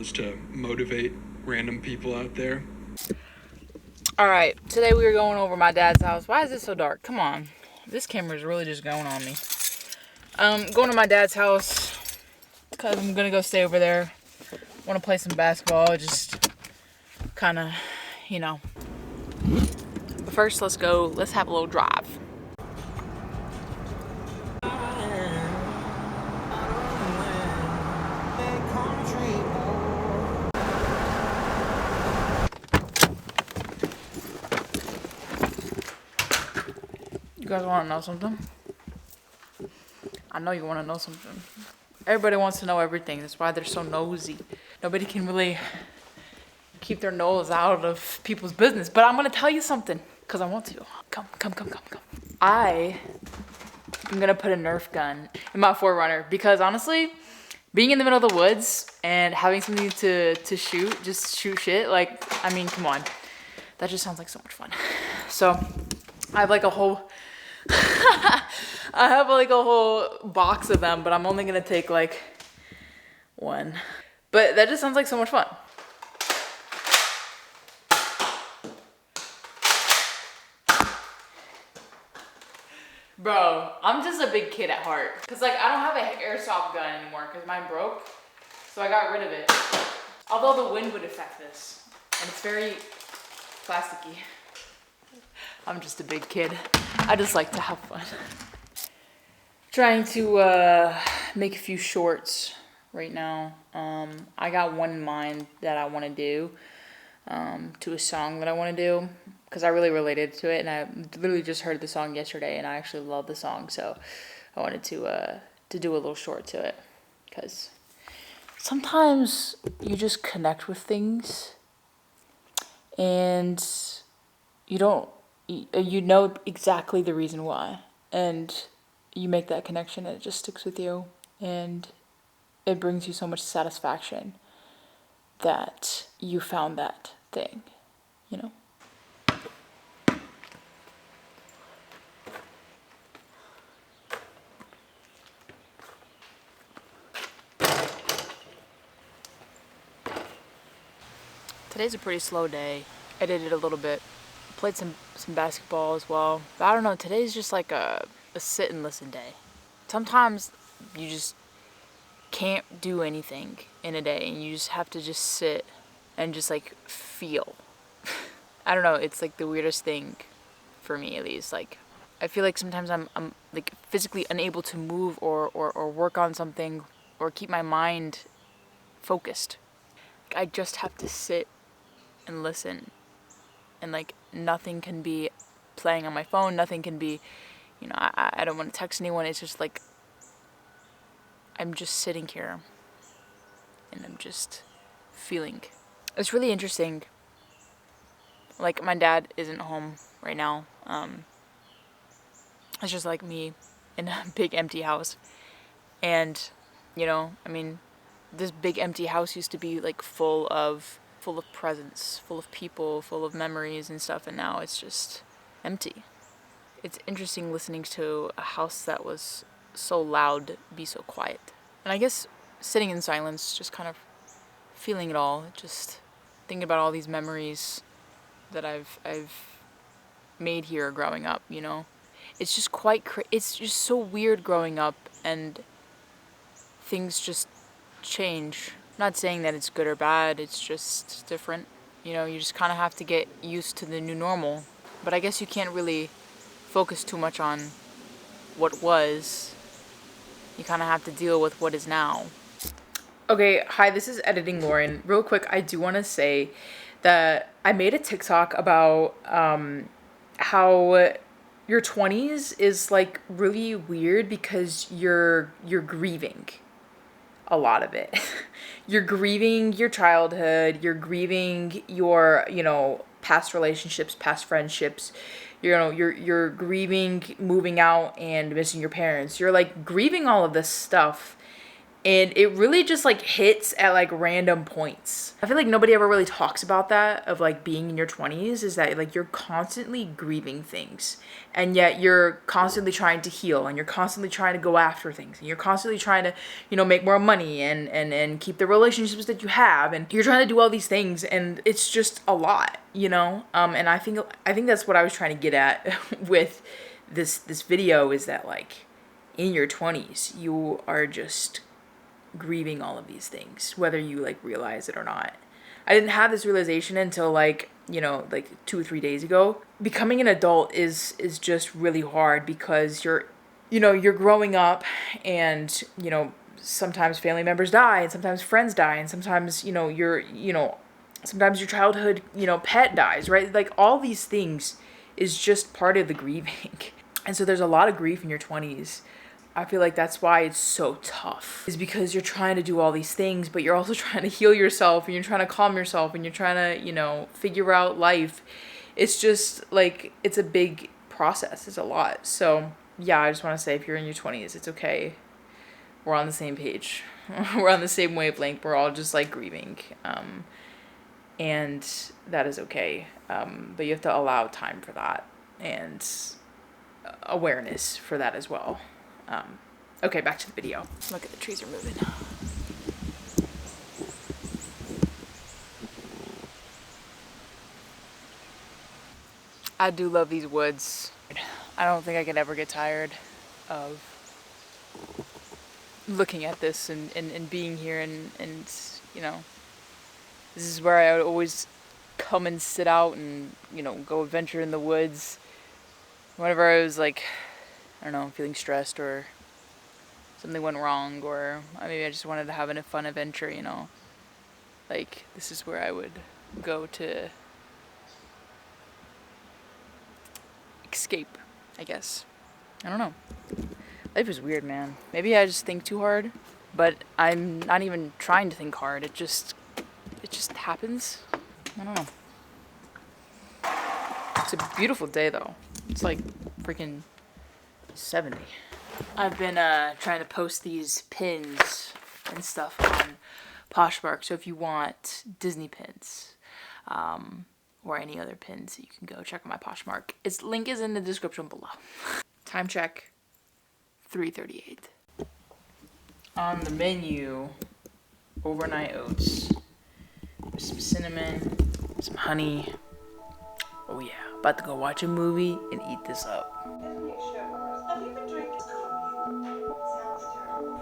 was to motivate random people out there. Alright, today we were going over my dad's house. Why is it so dark? Come on. This camera is really just going on me. Going to my dad's house because I'm going to go stay over there. Want to play some basketball, just kind of, you know. But first, let's have a little drive. You guys want to know something? I know you want to know something. Everybody wants to know everything. That's why they're so nosy. Nobody can really keep their nose out of people's business. But I'm going to tell you something because I want to. Come. I am going to put a Nerf gun in my 4Runner because honestly, being in the middle of the woods and having something to shoot, just shoot shit, like, I mean, come on. That just sounds like so much fun. So I have like a whole... I have like a whole box of them, but I'm only gonna take like one. But that just sounds like so much fun. Bro, I'm just a big kid at heart. Cause like I don't have an airsoft gun anymore cause mine broke. So I got rid of it. Although the wind would affect this. And it's very plasticky. I'm just a big kid. I just like to have fun. Trying to make a few shorts right now. I got one in mind that I want to do to a song that I want to do because I really related to it, and I literally just heard the song yesterday, and I actually love the song, so I wanted to do a little short to it because sometimes you just connect with things and you know exactly the reason why, and you make that connection and it just sticks with you, and it brings you so much satisfaction that you found that thing, you know? Today's a pretty slow day. I did it a little bit. Played some basketball as well. But I don't know, today's just like a sit and listen day. Sometimes you just can't do anything in a day and you just have to just sit and just like feel. I don't know, it's like the weirdest thing for me at least. Like I feel like sometimes I'm like physically unable to move or work on something or keep my mind focused. I just have to sit and listen, and like nothing can be playing on my phone, nothing can be, you know, I don't want to text anyone. It's just like I'm just sitting here and I'm just feeling. It's really interesting. Like my dad isn't home right now. It's just like me in a big empty house. And, you know, I mean, this big empty house used to be like full of presents, full of people, full of memories and stuff, and now it's just empty. It's interesting listening to a house that was so loud be so quiet. And I guess sitting in silence, just kind of feeling it all, just thinking about all these memories that I've made here growing up, you know. It's just it's just so weird growing up and things just change. Not saying that it's good or bad, it's just different. You know, you just kind of have to get used to the new normal. But I guess you can't really focus too much on what was. You kind of have to deal with what is now. Okay, hi, this is Editing Lauren. Real quick, I do want to say that I made a TikTok about how your 20s is like really weird because you're grieving a lot of it. You're grieving your childhood, you're grieving your, you know, past relationships, past friendships. You know, you're grieving moving out and missing your parents. You're like grieving all of this stuff, And it really just like hits at like random points. I feel like nobody ever really talks about that, of like being in your 20s, is that like you're constantly grieving things, and yet you're constantly trying to heal, and you're constantly trying to go after things, and you're constantly trying to, you know, make more money and keep the relationships that you have, and you're trying to do all these things, and it's just a lot, you know. And I think that's what I was trying to get at with this video, is that like in your 20s you are just grieving all of these things, whether you like realize it or not. I didn't have this realization until like, you know, like 2 or 3 days ago. Becoming an adult is just really hard, because you're, you know, you're growing up, and, you know, sometimes family members die, and sometimes friends die, and sometimes, you know, sometimes your childhood, you know, pet dies, right? Like all these things is just part of the grieving. And so there's a lot of grief in your 20s. I feel like that's why it's so tough, is because you're trying to do all these things, but you're also trying to heal yourself, and you're trying to calm yourself, and you're trying to, you know, figure out life. It's just like, it's a big process. It's a lot. So yeah, I just want to say, if you're in your 20s, it's okay. We're on the same page. We're on the same wavelength. We're all just like grieving. And that is okay. But you have to allow time for that, and awareness for that as well. Okay, back to the video. Look at the trees are moving. I do love these woods. I don't think I could ever get tired of looking at this and being here, and, you know, this is where I would always come and sit out and, you know, go adventure in the woods whenever I was like, I don't know, feeling stressed, or something went wrong, or maybe I just wanted to have a fun adventure, you know. Like, this is where I would go to escape, I guess. I don't know. Life is weird, man. Maybe I just think too hard, but I'm not even trying to think hard. It just happens. I don't know. It's a beautiful day, though. It's like freaking 70. I've been trying to post these pins and stuff on Poshmark, so if you want Disney pins, or any other pins, you can go check out my Poshmark. Its link is in the description below. Time check, 3:38. On the menu, overnight oats. There's some cinnamon, some honey. Oh yeah, about to go watch a movie and eat this up. Have you been drinking coffee? Sounds terrible.